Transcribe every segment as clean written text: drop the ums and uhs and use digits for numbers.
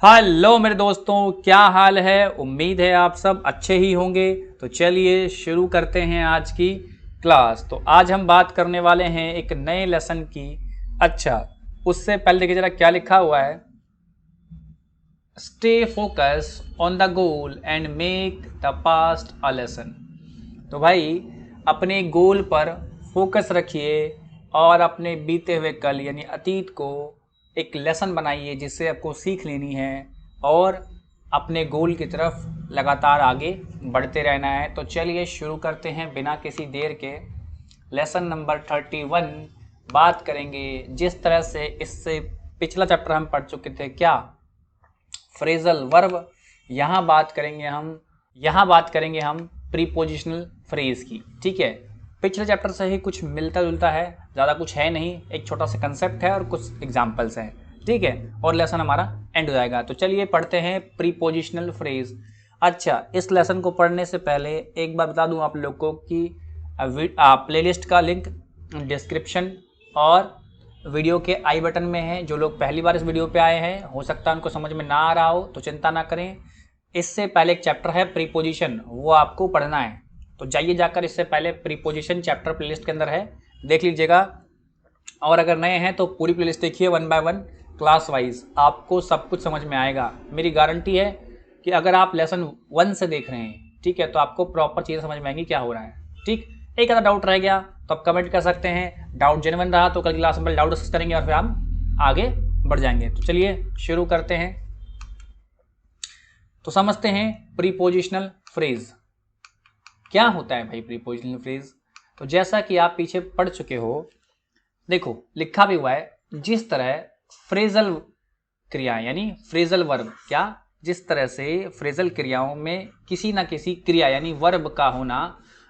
Hello मेरे दोस्तों, क्या हाल है। उम्मीद है आप सब अच्छे ही होंगे। तो चलिए शुरू करते हैं आज की क्लास। तो आज हम बात करने वाले हैं एक नए लेसन की। अच्छा, उससे पहले देखिए जरा क्या लिखा हुआ है। Stay focus on the goal and make the past a lesson. तो भाई अपने गोल पर फोकस रखिए और अपने बीते हुए कल यानी अतीत को एक लेसन बनाइए जिससे आपको सीख लेनी है और अपने गोल की तरफ लगातार आगे बढ़ते रहना है। तो चलिए शुरू करते हैं बिना किसी देर के। लेसन नंबर 31 बात करेंगे जिस तरह से इससे पिछला चैप्टर हम पढ़ चुके थे, क्या फ्रेजल वर्ब। यहाँ बात करेंगे हम प्रीपोजिशनल फ्रेज की। ठीक है, पिछले चैप्टर से ही कुछ मिलता जुलता है, ज़्यादा कुछ है नहीं, एक छोटा सा कंसेप्ट है और कुछ एग्जाम्पल्स हैं। ठीक है, और लेसन हमारा एंड हो जाएगा। तो चलिए पढ़ते हैं प्रीपोजिशनल फ्रेज। अच्छा, इस लेसन को पढ़ने से पहले एक बार बता दूं आप लोग को कि प्लेलिस्ट का लिंक डिस्क्रिप्शन और वीडियो के आई बटन में है। जो लोग पहली बार इस वीडियो पे आए हैं, हो सकता है उनको समझ में ना आ रहा हो, तो चिंता ना करें। इससे पहले एक चैप्टर है प्रीपोजिशन, वो आपको पढ़ना है। तो जाइए जाकर इससे पहले प्रीपोजिशन चैप्टर प्लेलिस्ट के अंदर है, देख लीजिएगा। और अगर नए हैं तो पूरी प्लेलिस्ट देखिए, 1 बाय 1 क्लास वाइज आपको सब कुछ समझ में आएगा। मेरी गारंटी है कि अगर आप लेसन 1 से देख रहे हैं, ठीक है, तो आपको प्रॉपर चीज़ें समझ में आएंगी क्या हो रहा है। ठीक, एक आधा डाउट रह गया तो आप कमेंट कर सकते हैं। डाउट जेन्युइन रहा तो कल क्लास में डाउट डिस्कस करेंगे और फिर हम आगे बढ़ जाएंगे। तो चलिए शुरू करते हैं। तो समझते हैं प्रीपोजिशनल फ्रेज क्या होता है। भाई प्रीपोजिशनल फ्रेज तो जैसा कि आप पीछे पढ़ चुके हो, देखो लिखा भी हुआ है, जिस तरह फ्रेजल क्रिया यानी फ्रेजल वर्ब, क्या जिस तरह से फ्रेजल क्रियाओं में किसी ना किसी क्रिया यानी वर्ब का होना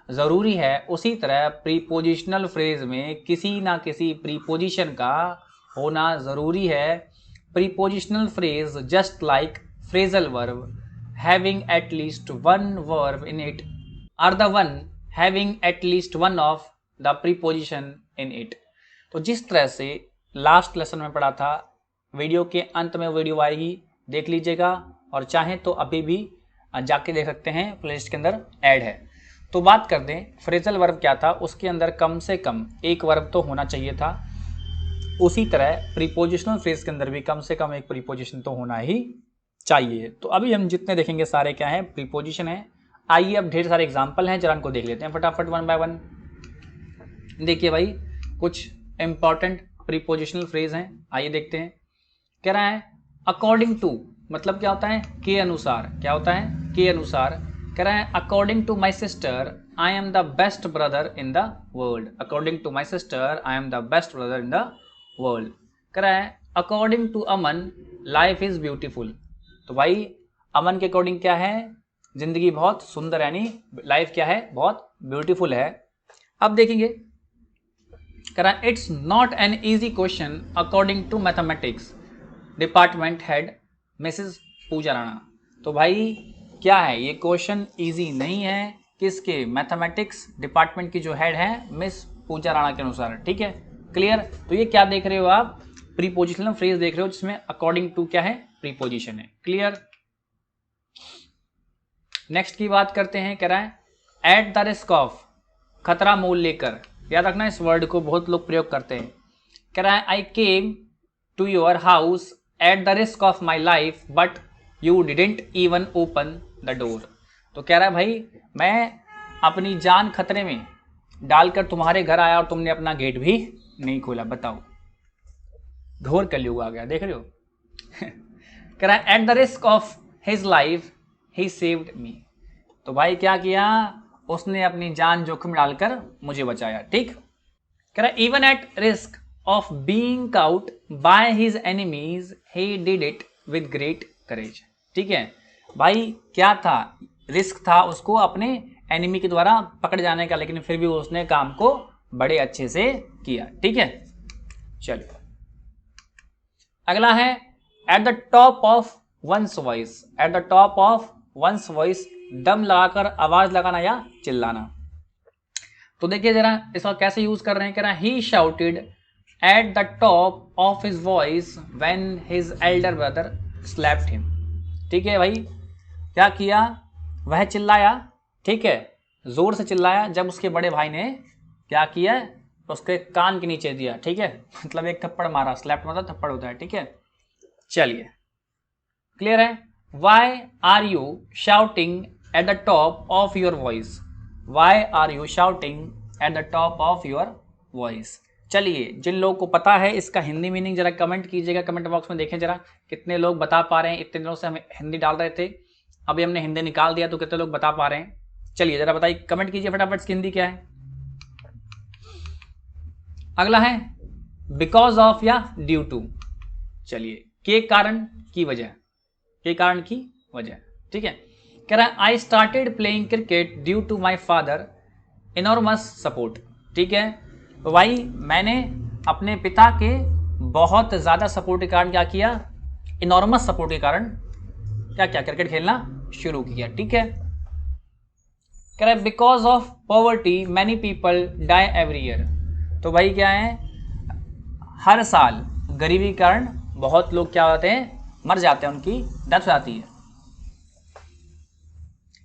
ज़रूरी है, उसी तरह प्रीपोजिशनल फ्रेज में किसी ना किसी प्रीपोजिशन का होना ज़रूरी है। Prepositional phrase just like phrasal verb having at least one verb in it are the one having at least one of the preposition in it। तो जिस तरह से लास्ट लेसन में पढ़ा था, वीडियो के अंत में वीडियो आएगी, देख लीजिएगा, और चाहें तो अभी भी जाके देख सकते हैं, प्लेलिस्ट के अंदर ऐड है। तो बात कर दें फ्रेजल वर्ब क्या था, उसके अंदर कम से कम एक वर्ब तो होना चाहिए था। उसी तरह प्रीपोजिशनल फ्रेज के अंदर भी कम से कम एक प्रीपोजिशन तो होना ही चाहिए। तो अभी हम जितने देखेंगे सारे क्या हैं, प्रीपोजिशन है। आइए अब ढेर सारे एग्जाम्पल हैं, जरा उनको देख लेते हैं फटाफट 1 बाय 1। देखिए भाई कुछ इंपॉर्टेंट प्रीपोजिशनल फ्रेज हैं, आइए देखते हैं। कह रहा है अकॉर्डिंग टू, मतलब क्या होता है, के अनुसार। क्या होता है, के अनुसार। कह रहा है according to my sister I am the best brother in the world. According to my sister I am the best brother in the world. कह रहा है according to Aman life is beautiful. तो भाई अमन के अकॉर्डिंग क्या है, जिंदगी बहुत सुंदर, यानी लाइफ क्या है, बहुत ब्यूटीफुल है। अब देखेंगे, कह रहा है it's not an easy question according to mathematics department head Mrs Pooja Rana. तो भाई क्या है, ये क्वेश्चन इजी नहीं है, किसके, मैथमेटिक्स डिपार्टमेंट की जो हेड है मिस पूजा राणा के अनुसार। ठीक है, क्लियर। तो ये क्या देख रहे हो आप, प्रीपोजिशनल फ्रेज देख रहे हो जिसमें अकॉर्डिंग टू क्या है, प्रीपोजिशन है। क्लियर। नेक्स्ट की बात करते हैं, कह रहा है एट द रिस्क ऑफ, खतरा मोल लेकर। याद रखना इस वर्ड को, बहुत लोग प्रयोग करते हैं। कह रहा है I came to your house at the risk of my life but you didn't even open the door. तो कह रहा है भाई मैं अपनी जान खतरे में डालकर तुम्हारे घर आया और तुमने अपना गेट भी नहीं खोला। बताओ, घोर कलयुग आ गया, देख रहे हो। कह रहा है at the risk of his life he saved me. तो भाई क्या किया, उसने अपनी जान जोखिम डालकर मुझे बचाया। ठीक, कह रहा है even at risk of being cout by his enemies he did it with great courage. ठीक है भाई, क्या था, रिस्क था उसको अपने एनिमी के द्वारा पकड़ जाने का, लेकिन फिर भी उसने काम को बड़े अच्छे से किया। ठीक है, चलिए अगला है at the top of one's voice. At the top of one's voice, दम लगाकर आवाज लगाना या चिल्लाना। तो देखिए जरा इसका कैसे यूज कर रहे हैं। कह रहा है he shouted at the top of his voice when his elder brother slapped him. ठीक है भाई, क्या किया, वह चिल्लाया, ठीक है, जोर से चिल्लाया जब उसके बड़े भाई ने क्या किया, उसके कान के नीचे दिया। ठीक है, मतलब एक थप्पड़ मारा, स्लैप्ड मतलब थप्पड़ होता है। ठीक है, चलिए क्लियर है। Why are you shouting at the top of your voice, why are you shouting at the top of your voice. चलिए, जिन लोगों को पता है इसका हिंदी मीनिंग जरा कमेंट कीजिएगा, कमेंट बॉक्स में देखें जरा कितने लोग बता पा रहे हैं। इतने दिनों से हम हिंदी डाल रहे थे, अभी हमने हिंदी निकाल दिया तो कितने लोग बता पा रहे हैं। चलिए जरा बताइए, कमेंट कीजिए फटाफट इसकी हिंदी क्या है। अगला है बिकॉज ऑफ या ड्यू टू। चलिए, के कारण की वजह, के कारण की वजह। ठीक है, कह रहा है I started playing cricket due to my father enormous support. ठीक है, तो भाई मैंने अपने पिता के बहुत ज़्यादा सपोर्ट के कारण क्या किया, इनॉर्मस सपोर्ट के कारण क्या क्या क्रिकेट खेलना शुरू किया। ठीक है, कह रहा है because of poverty many people die every year. तो भाई क्या है, हर साल गरीबी के कारण बहुत लोग क्या होते हैं, मर जाते हैं, उनकी डेथ हो जाती है।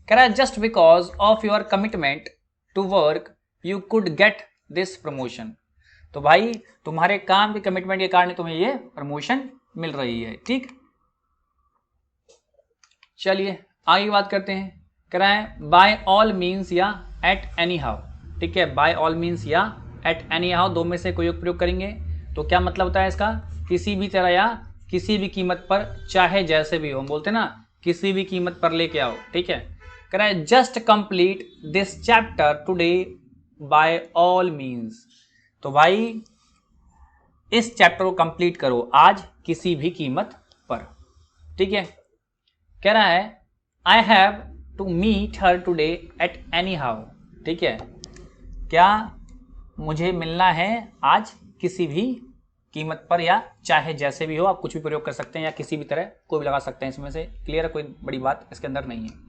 कह रहा है just because of your commitment to work you could get this promotion. तो भाई तुम्हारे काम के कमिटमेंट के कारण तुम्हें ये प्रमोशन मिल रही है। ठीक, चलिए आगे बात करते हैं। कह रहा है बाय ऑल मीन्स या एट एनी हाउ। ठीक है, बाय ऑल मीन्स या एट एनी हाउ, दो में से कोई एक प्रयोग करेंगे तो क्या मतलब होता है इसका, किसी भी तरह या किसी भी कीमत पर, चाहे जैसे भी हो, हम बोलते हैं ना किसी भी कीमत पर लेके आओ। ठीक है, कह रहा है just complete this chapter today by all means. तो भाई इस चैप्टर को कंप्लीट करो आज किसी भी कीमत पर। ठीक है, कह रहा है I have to meet her today at anyhow. ठीक है, क्या मुझे मिलना है आज किसी भी कीमत पर या चाहे जैसे भी हो, आप कुछ भी प्रयोग कर सकते हैं या किसी भी तरह कोई भी लगा सकते हैं इसमें से। क्लियर है, कोई बड़ी बात इसके अंदर नहीं है।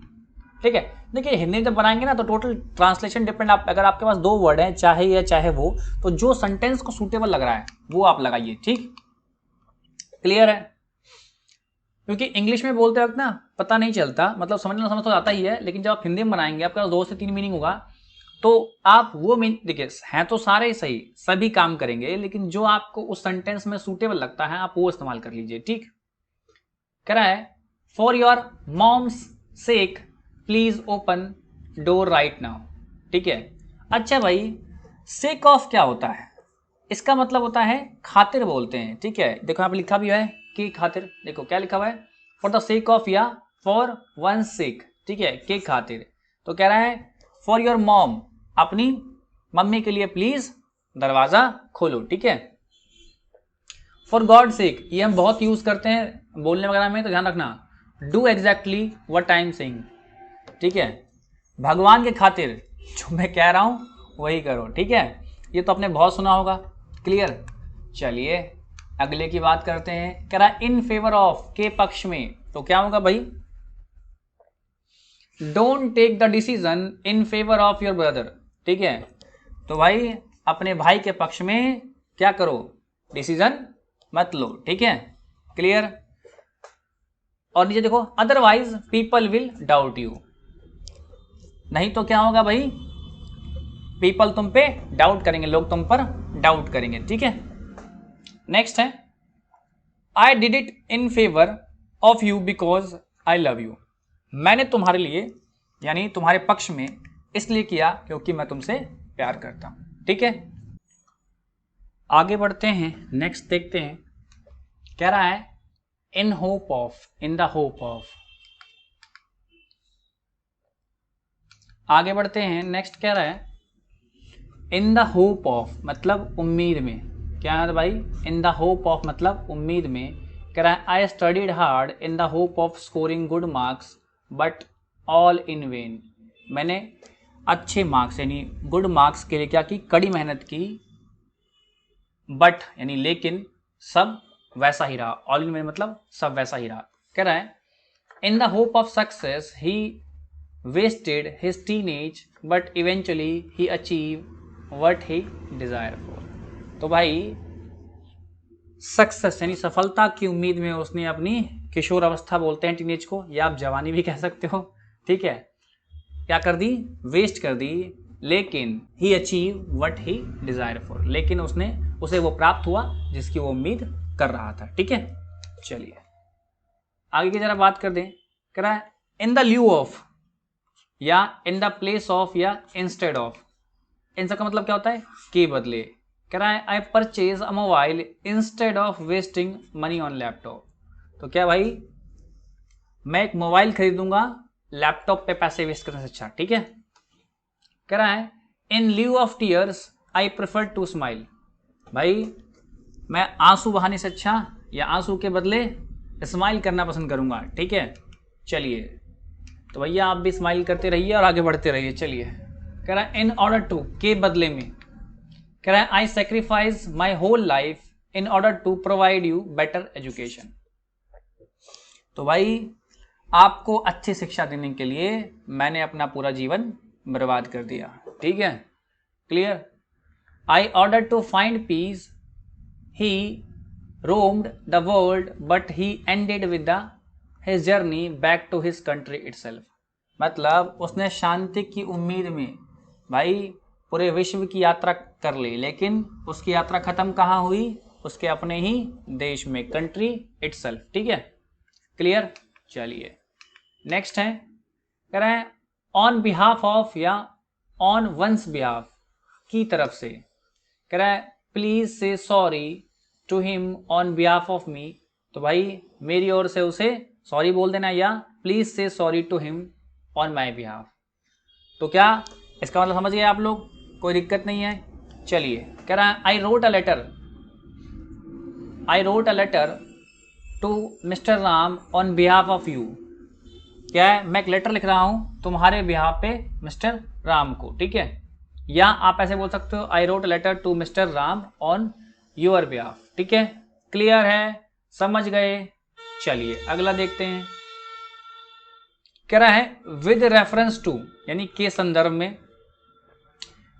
ठीक है, देखिए हिंदी जब बनाएंगे ना तो टोटल ट्रांसलेशन डिपेंड, आप अगर आपके पास दो वर्ड हैं चाहे या चाहे वो, तो जो सेंटेंस को सूटेबल लग रहा है वो आप लगाइए। ठीक, क्लियर है, क्योंकि इंग्लिश में बोलते वक्त ना पता नहीं चलता, मतलब समझना समझ तो आता ही है, लेकिन जब आप हिंदी में बनाएंगे आपका 2 से 3 मीनिंग होगा, तो आप वो देखिए हैं तो सारे ही सही, सभी काम करेंगे, लेकिन जो आपको उस सेंटेंस में सूटेबल लगता है आप वो इस्तेमाल कर लीजिए। ठीक, कह रहा है for your mom's sake please open door right now. ठीक है, अच्छा भाई सेक ऑफ क्या होता है, इसका मतलब होता है खातिर बोलते हैं। ठीक है, देखो यहाँ पे लिखा भी है कि खातिर, देखो क्या लिखा हुआ है, फॉर द सेक ऑफ या फॉर वन सेक। ठीक है, के खातिर। तो कह रहा है फॉर योर मॉम, अपनी मम्मी के लिए प्लीज दरवाजा खोलो। ठीक है, फॉर गॉड सेक, ये हम बहुत यूज करते हैं बोलने वगैरह में, तो ध्यान रखना, do exactly what I am saying. ठीक है, भगवान के खातिर जो मैं कह रहा हूं वही करो। ठीक है, ये तो आपने बहुत सुना होगा। क्लियर, चलिए अगले की बात करते हैं। कह रहा इन फेवर ऑफ, के पक्ष में, तो क्या होगा भाई, don't take the decision in favour of your brother. ठीक है, तो भाई अपने भाई के पक्ष में क्या करो, डिसीजन मत लो। ठीक है, क्लियर, और नीचे देखो otherwise people will doubt you, नहीं तो क्या होगा भाई, पीपल तुम पे डाउट करेंगे, लोग तुम पर डाउट करेंगे। ठीक है, नेक्स्ट है I did it in favour of you because I love you. मैंने तुम्हारे लिए यानी तुम्हारे पक्ष में इसलिए किया क्योंकि मैं तुमसे प्यार करता हूं। ठीक है, आगे बढ़ते हैं, नेक्स्ट देखते हैं। कह रहा है in hope of, in the hope of. आगे बढ़ते हैं, नेक्स्ट कह रहा है इन द होप ऑफ मतलब उम्मीद में। क्या है भाई, इन द होप ऑफ मतलब उम्मीद में। कह रहा है I studied hard in the hope of scoring good marks but all in when. मैंने अच्छे मार्क्स यानी गुड मार्क्स के लिए क्या की, कड़ी मेहनत की, बट यानी लेकिन सब वैसा ही रहा। ऑल इन वेन मतलब सब वैसा ही रहा। कह रहा है in the hope of success he wasted his teenage but eventually he achieved what he desired for। तो भाई सक्सेस यानी सफलता की उम्मीद में उसने अपनी किशोर अवस्था बोलते हैं टीनेज को, या आप जवानी भी कह सकते हो, ठीक है। क्या कर दी, वेस्ट कर दी, लेकिन he achieve what he desire for, लेकिन उसे वो प्राप्त हुआ जिसकी वो उम्मीद कर रहा था, ठीक है। चलिए आगे की जरा बात कर दें। कह रहा है इन द ल्यू ऑफ, या इन द प्लेस ऑफ, या इंस्टेड ऑफ, इन सब का मतलब क्या होता है, के बदले। कह रहा है I purchase a mobile instead of wasting money on laptop. तो क्या भाई, मैं एक मोबाइल खरीदूंगा लैपटॉप पे पैसे वेस्ट करने से अच्छा, ठीक है। कह रहा है in lieu of tears I prefer to smile, भाई मैं आंसू बहाने से अच्छा या आंसू के बदले स्माइल करना पसंद करूंगा, ठीक है। चलिए तो भैया आप भी स्माइल करते रहिए और आगे बढ़ते रहिए। चलिए कह रहा है इन ऑर्डर टू, के बदले में। कह रहा है I sacrifice my whole life in order to provide you better education. तो भाई आपको अच्छी शिक्षा देने के लिए मैंने अपना पूरा जीवन बर्बाद कर दिया, ठीक है, clear. In order to find peace he roamed the world but he ended with his journey back to his country itself. मतलब उसने शांति की उम्मीद में भाई पूरे विश्व की यात्रा कर ली, लेकिन उसकी यात्रा खत्म कहाँ हुई, उसके अपने ही देश में, कंट्री इटसेल्फ, ठीक है, क्लियर। चलिए नेक्स्ट है, कह रहे हैं ऑन बिहाफ ऑफ, या ऑन वंस बिहाफ, की तरफ से। कह रहा है please say sorry to him on behalf of me. तो भाई मेरी ओर से उसे सॉरी बोल देना, या please say sorry to him on my behalf. तो क्या इसका मतलब समझ गए आप लोग, कोई दिक्कत नहीं है। चलिए कह रहा है I wrote a letter to Mr Ram on behalf of you. क्या है, मैं एक लेटर लिख रहा हूं तुम्हारे बिहाफ पे मिस्टर राम को, ठीक है। या आप ऐसे बोल सकते हो I wrote a letter to Mr Ram on your behalf, ठीक है, क्लियर है, समझ गए। चलिए अगला देखते हैं। कह रहा है विद रेफरेंस टू, यानी के संदर्भ में।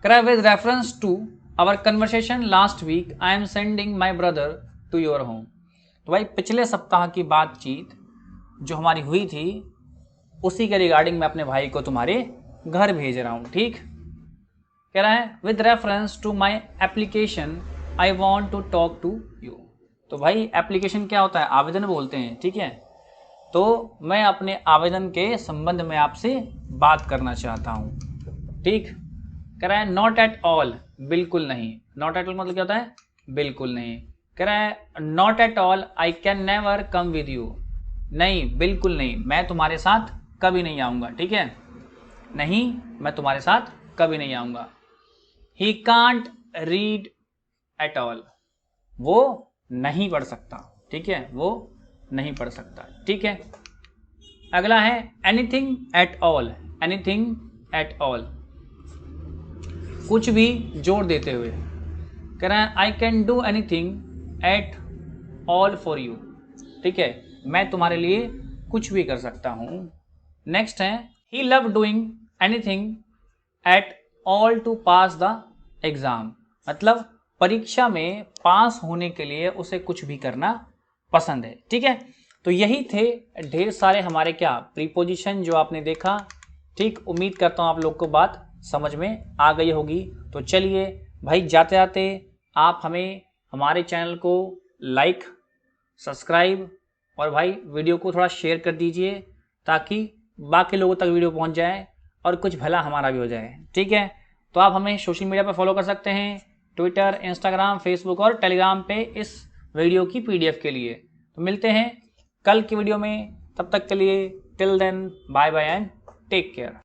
कह रहा है with reference to our conversation last week I am sending my brother to your home. तो भाई पिछले सप्ताह की बातचीत जो हमारी हुई थी उसी के रिगार्डिंग मैं अपने भाई को तुम्हारे घर भेज रहा हूं, ठीक। कह रहा है with reference to my application I want to talk to you. तो भाई एप्लीकेशन क्या होता है, आवेदन बोलते हैं, ठीक है। तो मैं अपने आवेदन के संबंध में आपसे बात करना चाहता हूं, ठीक। कह रहा है नॉट एट ऑल, बिल्कुल नहीं। नॉट एट ऑल मतलब क्या होता है, बिल्कुल नहीं। कह रहा है not at all I can never come with you, नहीं बिल्कुल नहीं, मैं तुम्हारे साथ कभी नहीं आऊँगा, ठीक है, नहीं मैं तुम्हारे साथ कभी नहीं आऊँगा। He can't read at all, वो नहीं पढ़ सकता, ठीक है, वो नहीं पढ़ सकता, ठीक है। अगला है anything at all, anything at all, कुछ भी जोड़ देते हुए। कह रहा है I can do anything at all for you, ठीक है, मैं तुम्हारे लिए कुछ भी कर सकता हूं। नेक्स्ट है he love doing anything at all to pass the exam, मतलब परीक्षा में पास होने के लिए उसे कुछ भी करना पसंद है, ठीक है। तो यही थे ढेर सारे हमारे क्या प्रीपोजिशन जो आपने देखा, ठीक। उम्मीद करता हूँ आप लोग को बात समझ में आ गई होगी। तो चलिए भाई जाते जाते आप हमें हमारे चैनल को लाइक, सब्सक्राइब और भाई वीडियो को थोड़ा शेयर कर दीजिए ताकि बाकी लोगों तक वीडियो पहुंच जाए और कुछ भला हमारा भी हो जाए, ठीक है। तो आप हमें सोशल मीडिया पर फॉलो कर सकते हैं, ट्विटर, इंस्टाग्राम, फेसबुक और टेलीग्राम पे इस वीडियो की PDF के लिए। तो मिलते हैं कल की वीडियो में, तब तक के लिए till then bye bye and take care.